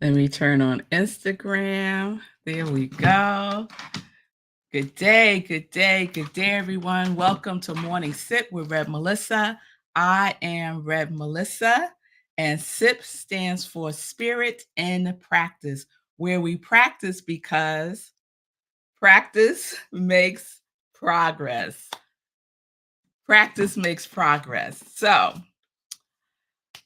Let me turn on Instagram. There we go. Good day, good day, good day, everyone. Welcome to Morning Sip with Rev Melissa. I am Rev Melissa, and SIP stands for Spirit in Practice, where we practice because practice makes progress. Practice makes progress. So,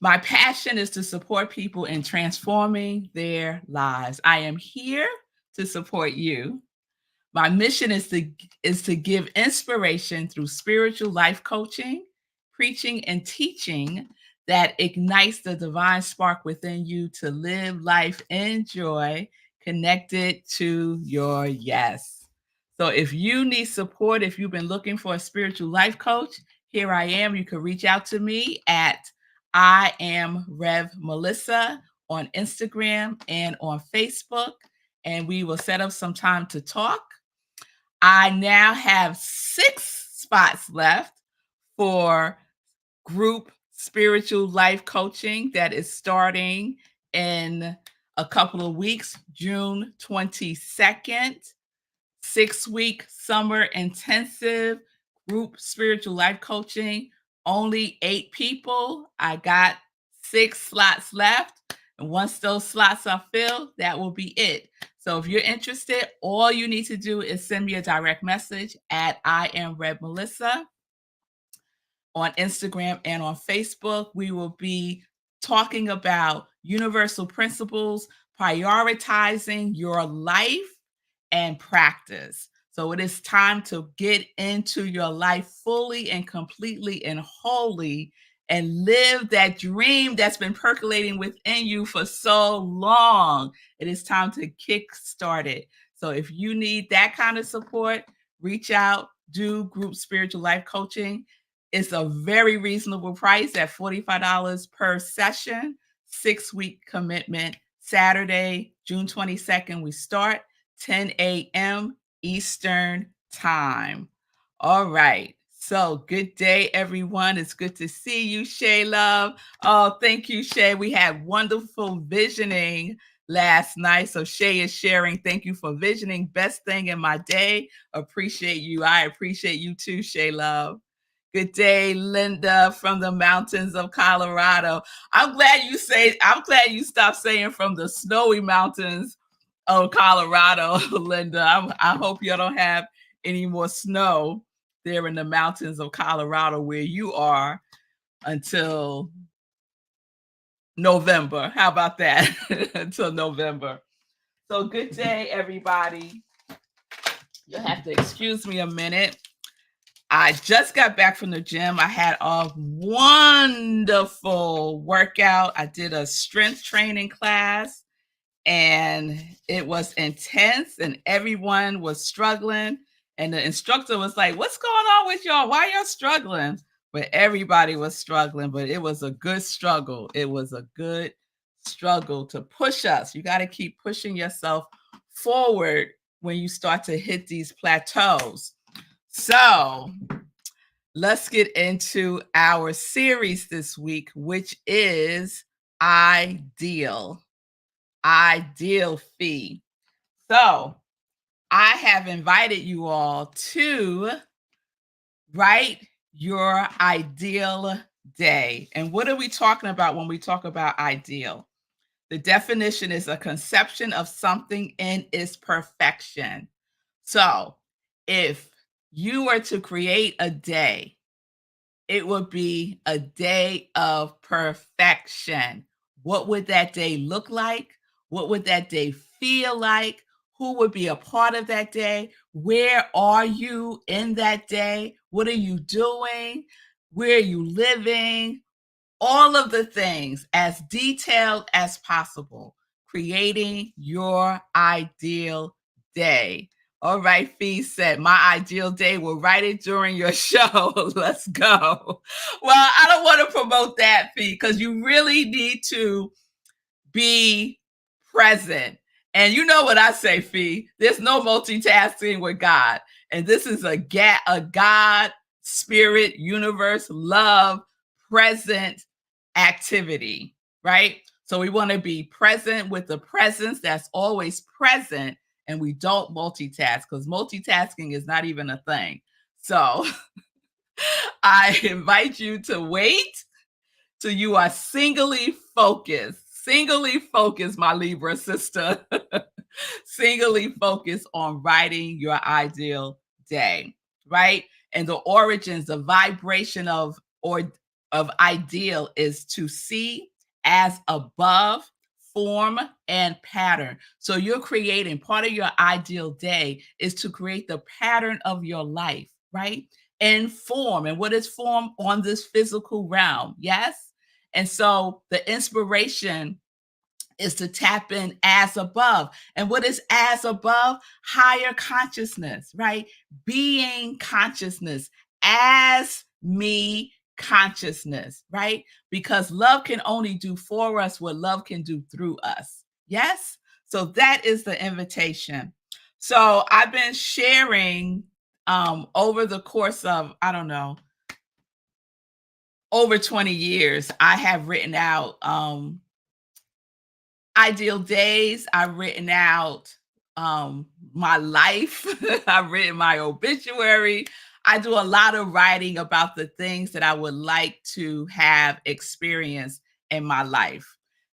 my passion is to support people in transforming their lives. I am here to support you. My mission is to give inspiration through spiritual life coaching, preaching, and teaching that ignites the divine spark within you to live life in joy, connected to your yes. So if you need support, if you've been looking for a spiritual life coach, here I am. You can reach out to me at I am Rev Melissa on Instagram and on Facebook, and we will set up some time to talk. I now have 6 spots left for group spiritual life coaching that is starting in a couple of weeks, June 22nd, 6-week summer intensive group spiritual life coaching. Only 8 people. I got 6 slots left. And once those slots are filled, that will be it. So if you're interested, all you need to do is send me a direct message at I am Rev Melissa on Instagram and on Facebook. We will be talking about universal principles, prioritizing your life and practice. So it is time to get into your life fully and completely and wholly and live that dream that's been percolating within you for so long. It is time to kickstart it. So if you need that kind of support, reach out, do group spiritual life coaching. It's a very reasonable price at $45 per session, 6-week commitment. Saturday, June 22nd, we start 10 a.m. Eastern Time. All right. So good day, everyone. It's good to see you, Shay Love. Oh, thank you, Shay. We had wonderful visioning last night. So Shay is sharing. Thank you for visioning. Best thing in my day. Appreciate you. I appreciate you too, Shay Love. Good day, Linda from the mountains of Colorado. I'm glad you stopped saying from the snowy mountains of Colorado, Linda. I hope you don't have any more snow there in the mountains of Colorado where you are until November. How about that? Until November. So good day, everybody. You'll have to excuse me a minute. I just got back from the gym. I had a wonderful workout. I did a strength training class and it was intense and everyone was struggling. And the instructor was like, "What's going on with y'all? Why y'all struggling?" But everybody was struggling, but it was a good struggle. It was a good struggle to push us. You got to keep pushing yourself forward when you start to hit these plateaus. So let's get into our series this week, which is Ideal Fee. So I have invited you all to write your ideal day. And what are we talking about when we talk about ideal? The definition is a conception of something in its perfection. So if you were to create a day, it would be a day of perfection. What would that day look like? What would that day feel like? Who would be a part of that day? Where are you in that day? What are you doing? Where are you living? All of the things as detailed as possible, creating your ideal day. All right, Fee said, my ideal day, we'll write it during your show. Let's go. Well, I don't want to promote that, Fee, because you really need to be present. And you know what I say, Fee, there's no multitasking with God. And this is a God, spirit, universe, love, present activity, right? So we want to be present with the presence that's always present, and we don't multitask because multitasking is not even a thing. So I invite you to wait till you are singly focused, my Libra sister, singly focused on writing your ideal day, right? And the origins, the vibration of ideal is to see as above, form and pattern. So you're creating part of your ideal day is to create the pattern of your life, right? And form. And what is form on this physical realm? Yes. And so the inspiration is to tap in as above. And what is as above? Higher consciousness, right? Being consciousness, as me consciousness, right? Because love can only do for us what love can do through us. Yes? So that is the invitation. So I've been sharing over the course of, I don't know, over 20 years, I have written out ideal days. I've written out my life. I've written my obituary. I do a lot of writing about the things that I would like to have experienced in my life.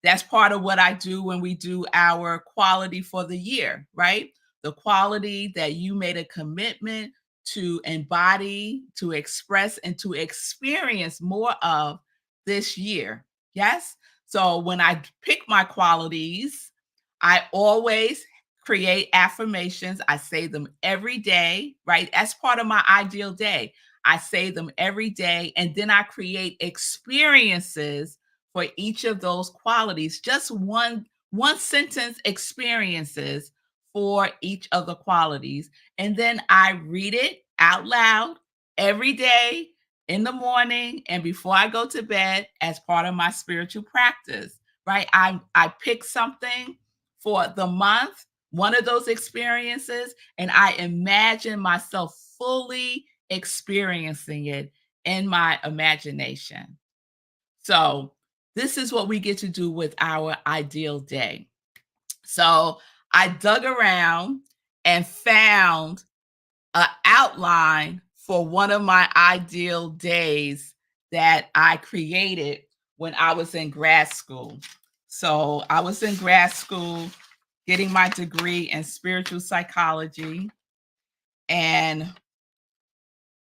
That's part of what I do when we do our quality for the year, right? The quality that you made a commitment to embody, to express, and to experience more of this year. Yes? So when I pick my qualities, I always create affirmations. I say them every day, right? As part of my ideal day. I say them every day, and then I create experiences for each of those qualities. Just one sentence experiences for each of the qualities. And then I read it out loud every day in the morning and before I go to bed as part of my spiritual practice, right? I pick something for the month, one of those experiences, and I imagine myself fully experiencing it in my imagination. So, this is what we get to do with our ideal day. So, I dug around and found an outline for one of my ideal days that I created when I was in grad school. So I was in grad school getting my degree in spiritual psychology. And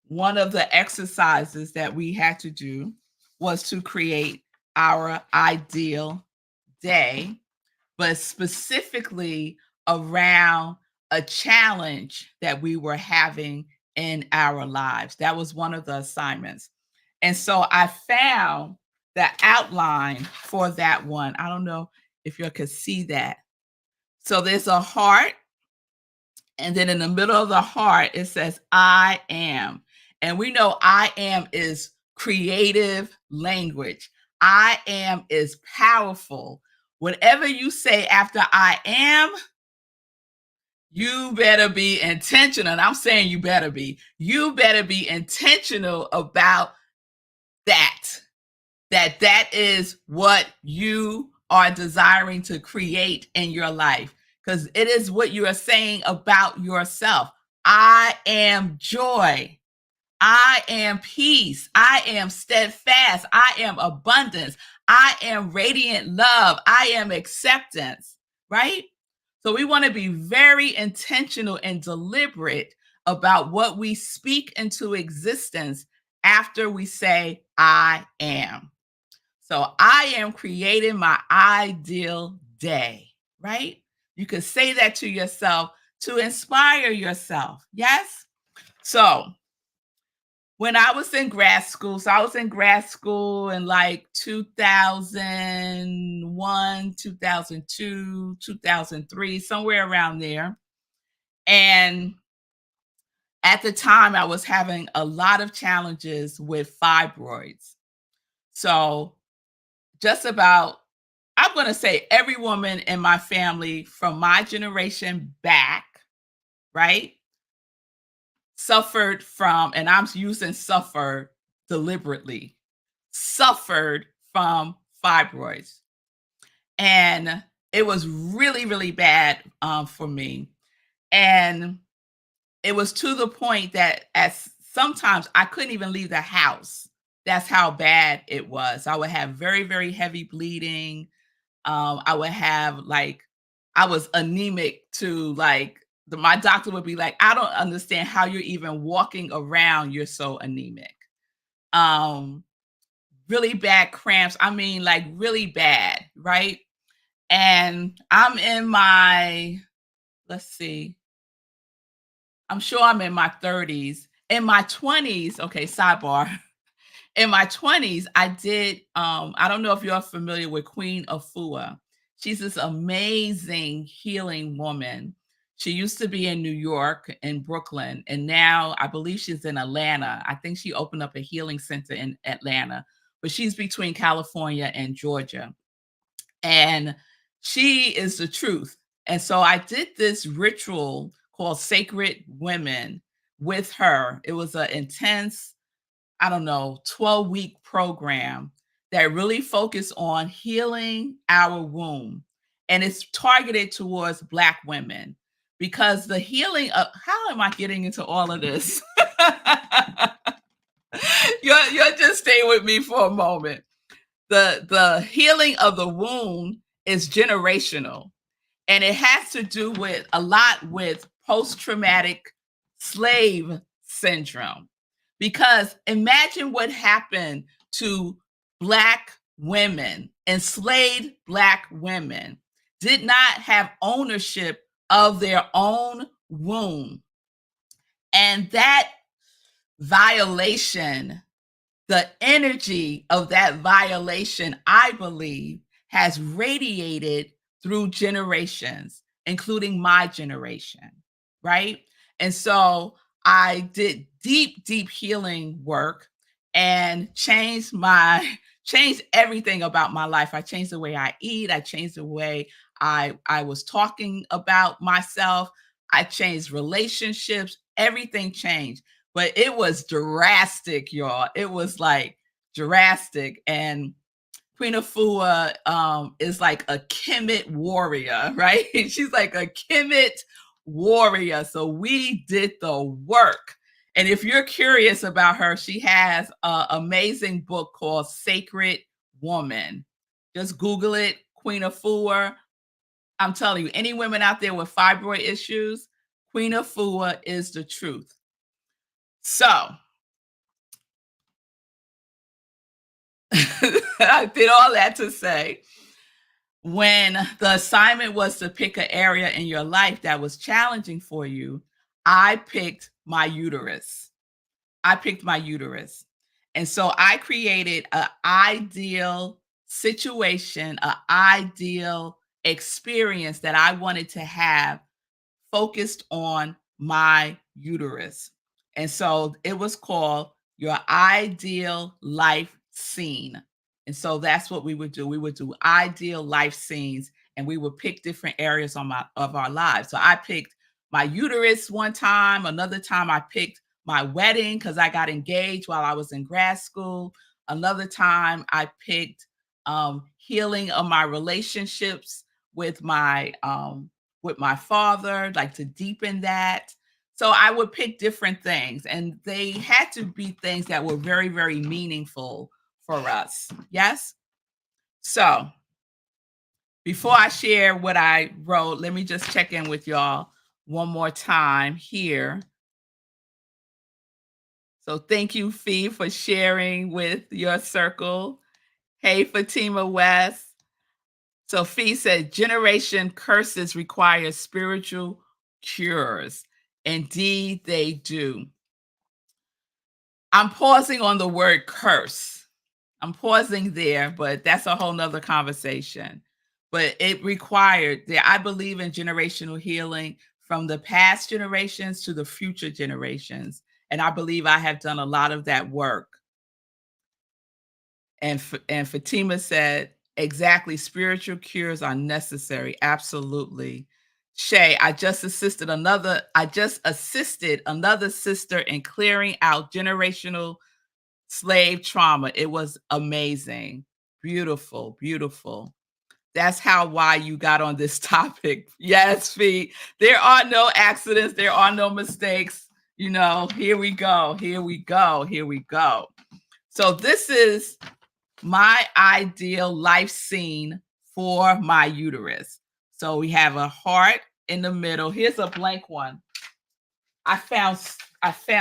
one of the exercises that we had to do was to create our ideal day, but specifically around a challenge that we were having in our lives. That was one of the assignments. And so I found the outline for that one. I don't know if you could see that. So there's a heart, and then in the middle of the heart, it says, I am. And we know I am is creative language. I am is powerful. Whatever you say after I am, you better be intentional. And I'm saying you better be. You better be intentional about that. That is what you are desiring to create in your life. Because it is what you are saying about yourself. I am joy. I am peace. I am steadfast. I am abundance. I am radiant love. I am acceptance, right? So we want to be very intentional and deliberate about what we speak into existence after we say, I am. So I am creating my ideal day, right? You could say that to yourself to inspire yourself. Yes? So when I was in grad school, so I was in grad school in like 2001, 2002, 2003, somewhere around there. And at the time, I was having a lot of challenges with fibroids. So just about, I'm going to say every woman in my family from my generation back, right, suffered from, and I'm using suffered deliberately, suffered from fibroids. And it was really, really bad for me. And it was to the point that as sometimes I couldn't even leave the house. That's how bad it was. I would have very, very heavy bleeding. I would have like I was anemic to like my doctor would be like, I don't understand how you're even walking around. You're so anemic. Um, really bad cramps. I mean, like really bad, right? And I'm in my, let's see, I'm sure I'm in my 30s. In my 20s, okay, sidebar. In my 20s, I did, I don't know if you're familiar with Queen Afua. She's this amazing healing woman. She used to be in New York and Brooklyn, and now I believe she's in Atlanta. I think she opened up a healing center in Atlanta, but she's between California and Georgia. And she is the truth. And so I did this ritual called Sacred Women with her. It was an intense, I don't know, 12-week program that really focused on healing our womb. And it's targeted towards Black women because the healing of how am I getting into all of this? You're just stay with me for a moment. The healing of the womb is generational, and it has to do with a lot with post-traumatic slave syndrome. Because imagine what happened to Black women, enslaved Black women did not have ownership of their own womb. And that violation, the energy of that violation, I believe, has radiated through generations, including my generation, right? And so I did deep, deep healing work and changed everything about my life. I changed the way I eat. I changed the way I was talking about myself. I changed relationships. Everything changed, but it was drastic, y'all. It was like drastic. And Queen Afua is like a Kemet warrior, right? She's like a Kemet warrior. So we did the work. And if you're curious about her, she has an amazing book called Sacred Woman. Just Google it, Queen Afua. I'm telling you, any women out there with fibroid issues, Queen Afua is the truth. So I did all that to say, when the assignment was to pick an area in your life that was challenging for you, I picked my uterus. I picked my uterus. And so I created an ideal situation, an ideal experience that I wanted to have focused on my uterus. And so it was called Your Ideal Life Scene. And so that's what we would do. We would do ideal life scenes and we would pick different areas on of our lives. So I picked my uterus one time, another time I picked my wedding because I got engaged while I was in grad school. Another time I picked healing of my relationships with my father, like to deepen that. So I would pick different things, and they had to be things that were very, very meaningful for us. Yes. So before I share what I wrote, let me just check in with y'all one more time here. So thank you, Fee, for sharing with your circle. Hey, Fatima West. So Fee said, generation curses require spiritual cures. Indeed, they do. I'm pausing on the word curse. I'm pausing there, but that's a whole nother conversation. But it required that I believe in generational healing from the past generations to the future generations. And I believe I have done a lot of that work. And Fatima said, exactly, spiritual cures are necessary. Absolutely. Shay, I just assisted another sister in clearing out generational slave trauma. It was amazing. Beautiful, beautiful. That's why you got on this topic. Yes, Fee. There are no accidents. There are no mistakes. Here we go. Here we go. Here we go. So this is my ideal life scene for my uterus. So we have a heart in the middle. Here's a blank one. I found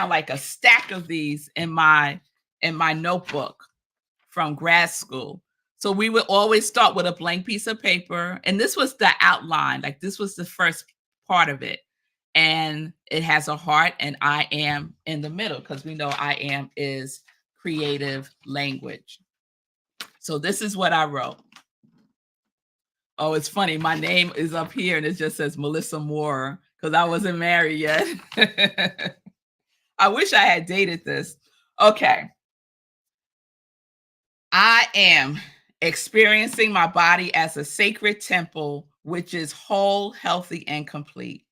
like a stack of these in my notebook from grad school. So we would always start with a blank piece of paper, and this was the outline. Like, this was the first part of it. And it has a heart and I am in the middle, because we know I am is creative language. So this is what I wrote. Oh, it's funny. My name is up here and it just says Melissa Moore, because I wasn't married yet. I wish I had dated this. Okay. I am experiencing my body as a sacred temple, which is whole, healthy, and complete.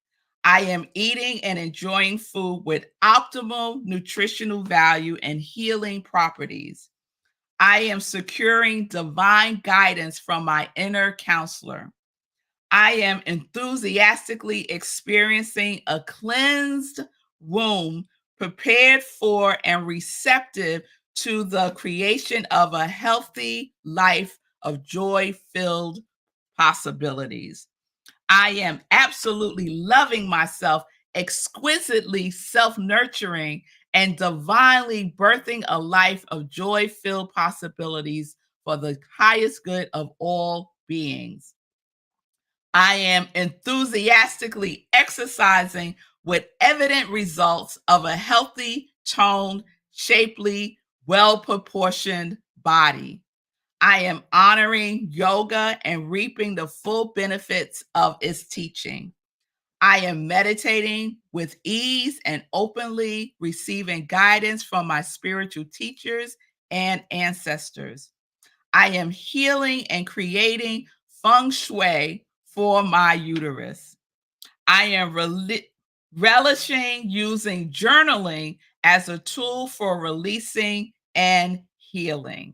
I am eating and enjoying food with optimal nutritional value and healing properties. I am securing divine guidance from my inner counselor. I am enthusiastically experiencing a cleansed womb, prepared for and receptive to the creation of a healthy life of joy-filled possibilities. I am absolutely loving myself, exquisitely self-nurturing, and divinely birthing a life of joy-filled possibilities for the highest good of all beings. I am enthusiastically exercising with evident results of a healthy, toned, shapely, well-proportioned body. I am honoring yoga and reaping the full benefits of its teaching. I am meditating with ease and openly receiving guidance from my spiritual teachers and ancestors. I am healing and creating feng shui for my uterus. I am relishing using journaling as a tool for releasing and healing.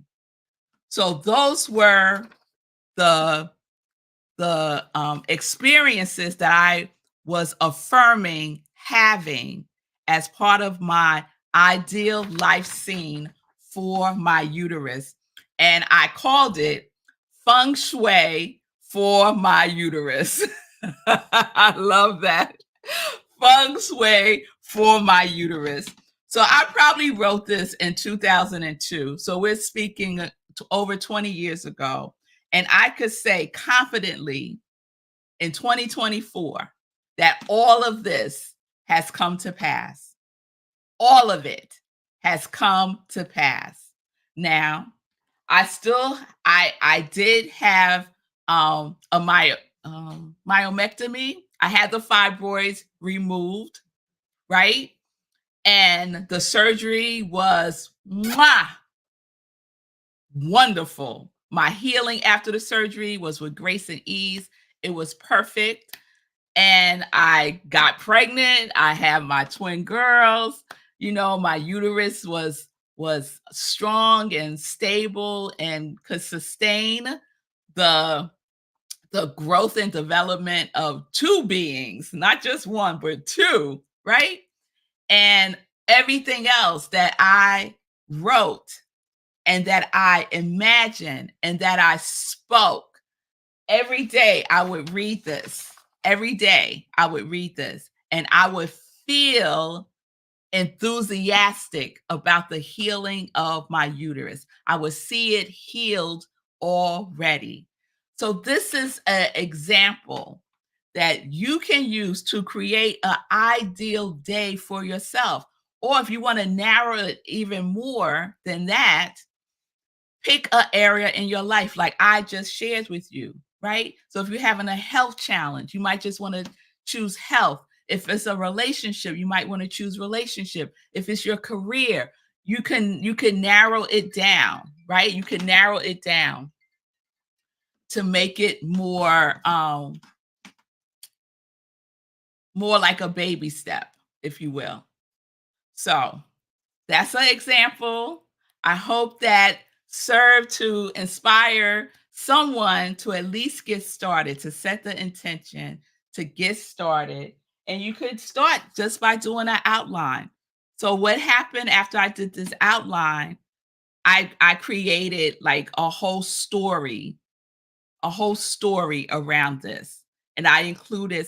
So those were the experiences that I was affirming having as part of my ideal life scene for my uterus. And I called it Feng Shui for my uterus. I love that. Feng Shui for my uterus. So I probably wrote this in 2002. So we're speaking over 20 years ago. And I could say confidently in 2024 that all of this has come to pass. All of it has come to pass. Now, I did have a myomectomy. I had the fibroids removed, right? And the surgery was wonderful. My healing after the surgery was with grace and ease. It was perfect. And I got pregnant. I had my twin girls. My uterus was strong and stable and could sustain the growth and development of two beings, not just one, but two, right? And everything else that I wrote and that I imagined and that I spoke, every day I would read this. Every day I would read this and I would feel enthusiastic about the healing of my uterus. I would see it healed already. So this is an example that you can use to create an ideal day for yourself. Or if you want to narrow it even more than that, pick an area in your life like I just shared with you, right? So if you're having a health challenge, you might just want to choose health. If it's a relationship, you might want to choose relationship. If it's your career, you can narrow it down, right? You can narrow it down to make it more like a baby step, if you will. So that's an example. I hope that served to inspire someone to at least get started, to set the intention to get started. And you could start just by doing an outline. So what happened after I did this outline, I created like a whole story around this. And I included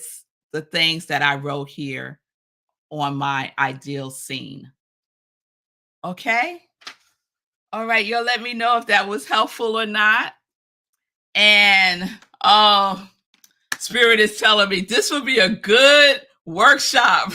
the things that I wrote here on my ideal scene. Okay? All right, you'll let me know if that was helpful or not. And oh, Spirit is telling me this would be a good workshop.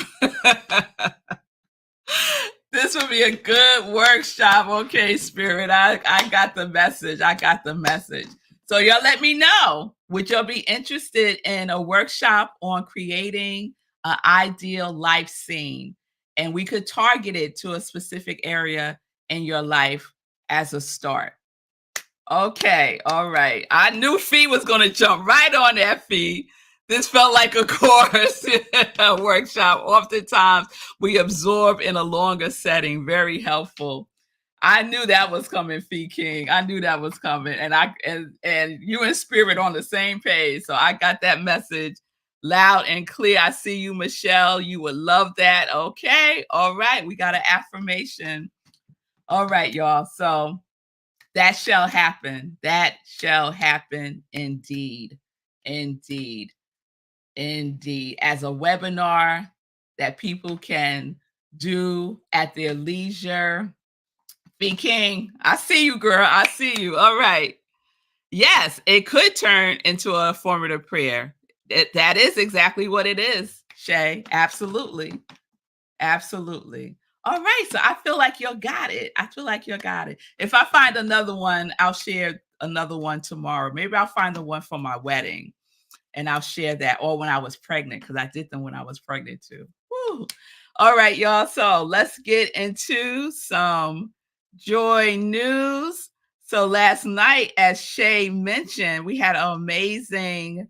This would be a good workshop. Okay, Spirit, I got the message. I got the message. So y'all let me know. Would y'all be interested in a workshop on creating an ideal life scene? And we could target it to a specific area in your life as a start. Okay, all right. I knew Fee was going to jump right on that, Fee. This felt like a course workshop. Oftentimes, we absorb in a longer setting. Very helpful. I knew that was coming, Fee King. I knew that was coming, and you and Spirit on the same page. So I got that message loud and clear. I see you, Michelle. You would love that. Okay, all right. We got an affirmation. All right, y'all. So that shall happen. That shall happen indeed. Indeed. Indeed. As a webinar that people can do at their leisure. B King, I see you, girl. I see you. All right. Yes, it could turn into a formative prayer. That is exactly what it is, Shay. Absolutely. Absolutely. All right. So I feel like you got it. I feel like you got it. If I find another one, I'll share another one tomorrow. Maybe I'll find the one for my wedding and I'll share that, or when I was pregnant, because I did them when I was pregnant too. Woo. All right, y'all. So let's get into some joy news. So last night, as Shay mentioned, we had an amazing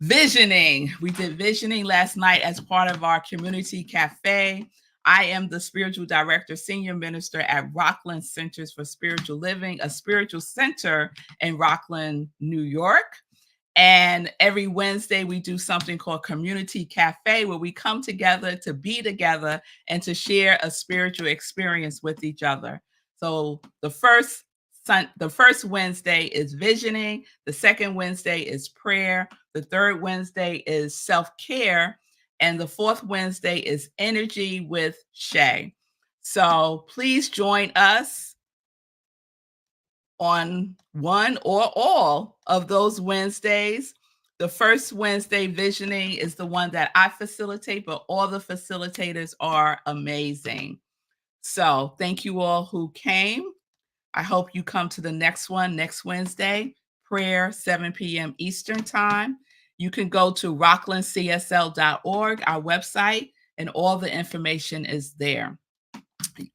visioning. We did visioning last night as part of our community cafe. I am the spiritual director, senior minister at Rockland Centers for Spiritual Living, a spiritual center in Rockland, New York. And every Wednesday, we do something called Community Cafe, where we come together to be together and to share a spiritual experience with each other. So the first Wednesday is visioning. The second Wednesday is prayer. The third Wednesday is self-care. And the fourth Wednesday is energy with Shay. So please join us on one or all of those Wednesdays. The first Wednesday visioning is the one that I facilitate, but all the facilitators are amazing. So thank you all who came. I hope you come to the next one next Wednesday, prayer, 7 p.m. Eastern time. You can go to rocklandcsl.org, our website, and all the information is there.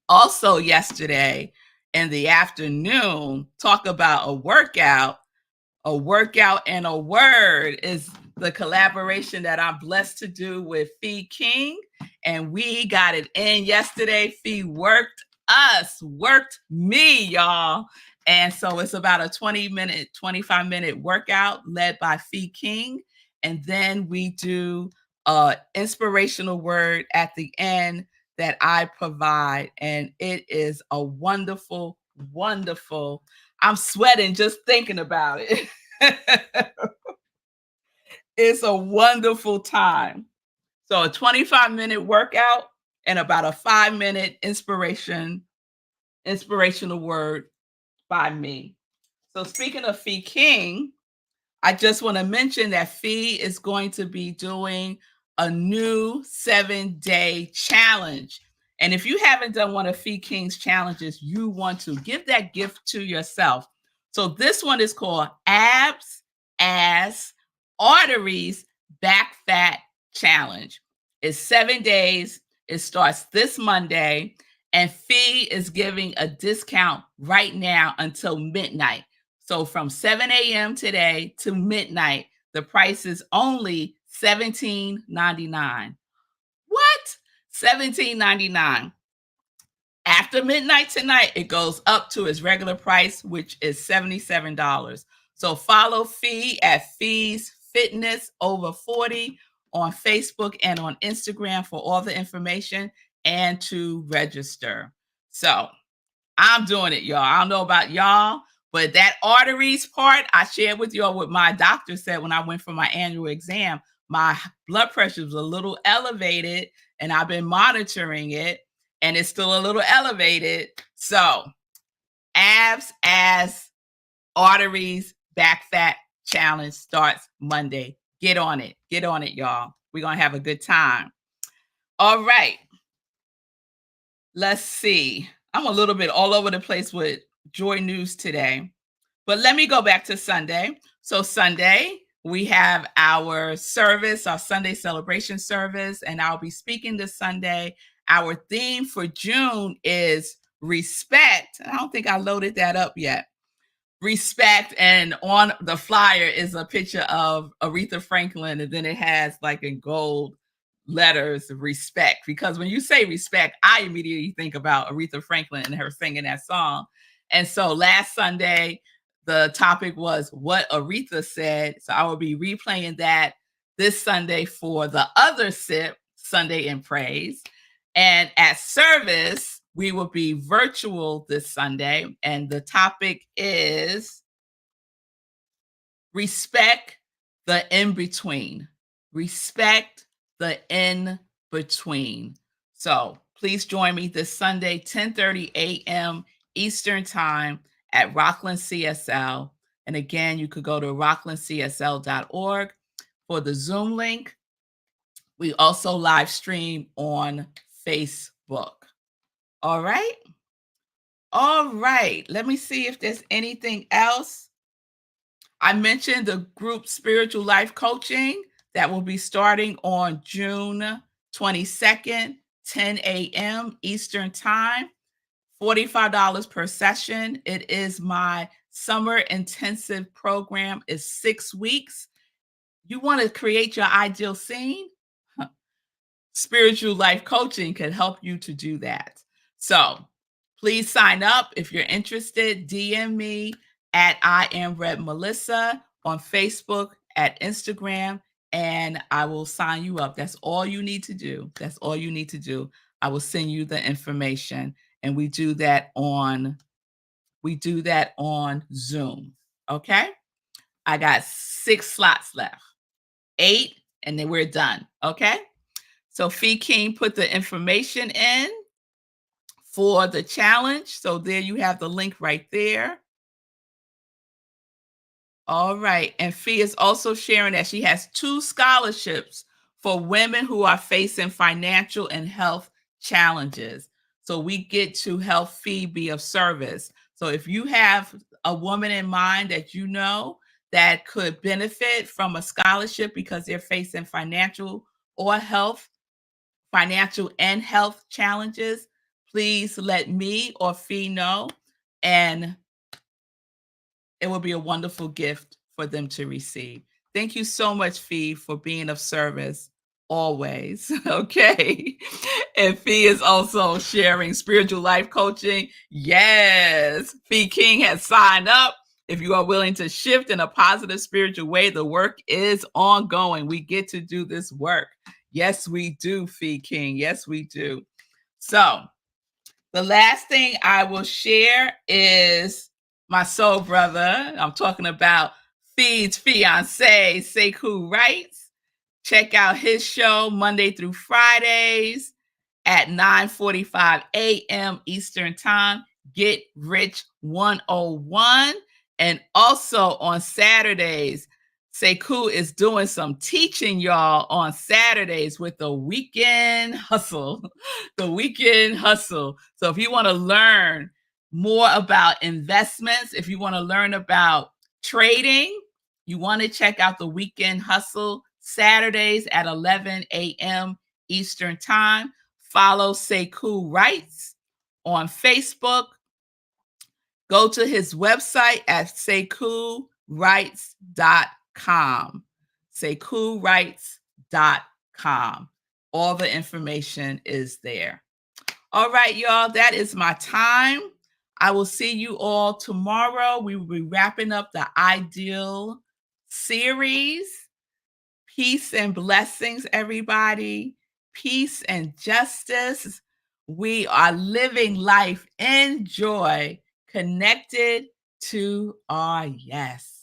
Also yesterday in the afternoon, talk about a workout and a word is the collaboration that I'm blessed to do with Fee King. And we got it in yesterday. Fee worked me, y'all. And so it's about a 25-minute workout led by Fee King. And then we do an inspirational word at the end that I provide. And it is a wonderful, wonderful, I'm sweating just thinking about it. It's a wonderful time. So a 25-minute workout and about a 5-minute inspirational word by me. So speaking of Fee King, I just want to mention that Fee is going to be doing a new 7-day challenge. And if you haven't done one of Fee King's challenges, you want to give that gift to yourself. So this one is called Abs, Ass, Arteries, Back Fat Challenge. It's 7 days. It starts this Monday. And Fee is giving a discount right now until midnight. So from 7 a.m. today to midnight, the price is only $17.99. What? $17.99. After midnight tonight, it goes up to its regular price, which is $77. So follow Fee at Fee's Fitness Over 40 on Facebook and on Instagram for all the information and to register. So I'm doing it, y'all. I don't know about y'all, but that arteries part, I shared with y'all what my doctor said when I went for my annual exam. My blood pressure was a little elevated, and I've been monitoring it, and it's still a little elevated. So, abs, ass, arteries, back fat challenge starts Monday. Get on it. Get on it, y'all. We're going to have a good time. All right. Let's see. I'm a little bit all over the place with joy news today, but let me go back to Sunday. So Sunday, we have our service, our Sunday celebration service, and I'll be speaking this Sunday. Our theme for June is respect. I don't think I loaded that up yet. Respect, and on the flyer is a picture of Aretha Franklin, and then it has like in gold letters respect, because when you say respect, I immediately think about Aretha Franklin and her singing that song. And so last Sunday the topic was what Aretha said, so I will be replaying that this Sunday for the other sip, Sunday in Praise. And at service we will be virtual this Sunday, and the topic is respect the in between. Respect the in between. So please join me this Sunday, 10:30 a.m. Eastern Time at Rockland CSL. And again, you could go to rocklandcsl.org for the Zoom link. We also live stream on Facebook. All right. All right. Let me see if there's anything else. I mentioned the group Spiritual Life Coaching that will be starting on June 22nd, 10 a.m. Eastern Time, $45 per session. It is my summer intensive program. It's 6 weeks. You want to create your ideal scene? Spiritual Life Coaching can help you to do that. So please sign up if you're interested. DM me at iamrevmelissa on Facebook, at Instagram, and I will sign you up. That's all you need to do. That's all you need to do. I will send you the information, and we do that on Zoom. Okay? I got 6 slots left. 8, and then we're done. Okay? So Fee King put the information in for the challenge. So there you have the link right there. All right. And Fee is also sharing that she has 2 scholarships for women who are facing financial and health challenges. So we get to help Fee be of service. So if you have a woman in mind that you know that could benefit from a scholarship because they're facing financial and health challenges, please let me or Fee know, and it will be a wonderful gift for them to receive. Thank you so much, Fee, for being of service always. Okay. And Fee is also sharing spiritual life coaching. Yes. Fee King has signed up. If you are willing to shift in a positive spiritual way, the work is ongoing. We get to do this work. Yes, we do, Fee King. Yes, we do. So the last thing I will share is my soul brother. I'm talking about Fee's fiance, Sekou Wrights. Check out his show Monday through Fridays at 9:45 a.m. Eastern Time. Get Rich 101. And also on Saturdays, Sekou is doing some teaching, y'all, on Saturdays with the Weekend Hustle. The Weekend Hustle. So if you want to learn more about investments, if you want to learn about trading, you want to check out the Weekend Hustle Saturdays at 11 a.m. Eastern Time. Follow Sekou Wrights on Facebook. Go to his website at sekouwrights.com. sekouwrights.com. All the information is there. All right, y'all, that is my time. I will see you all tomorrow. We will be wrapping up the Ideal series. Peace and blessings, everybody. Peace and justice. We are living life in joy, connected to our yes.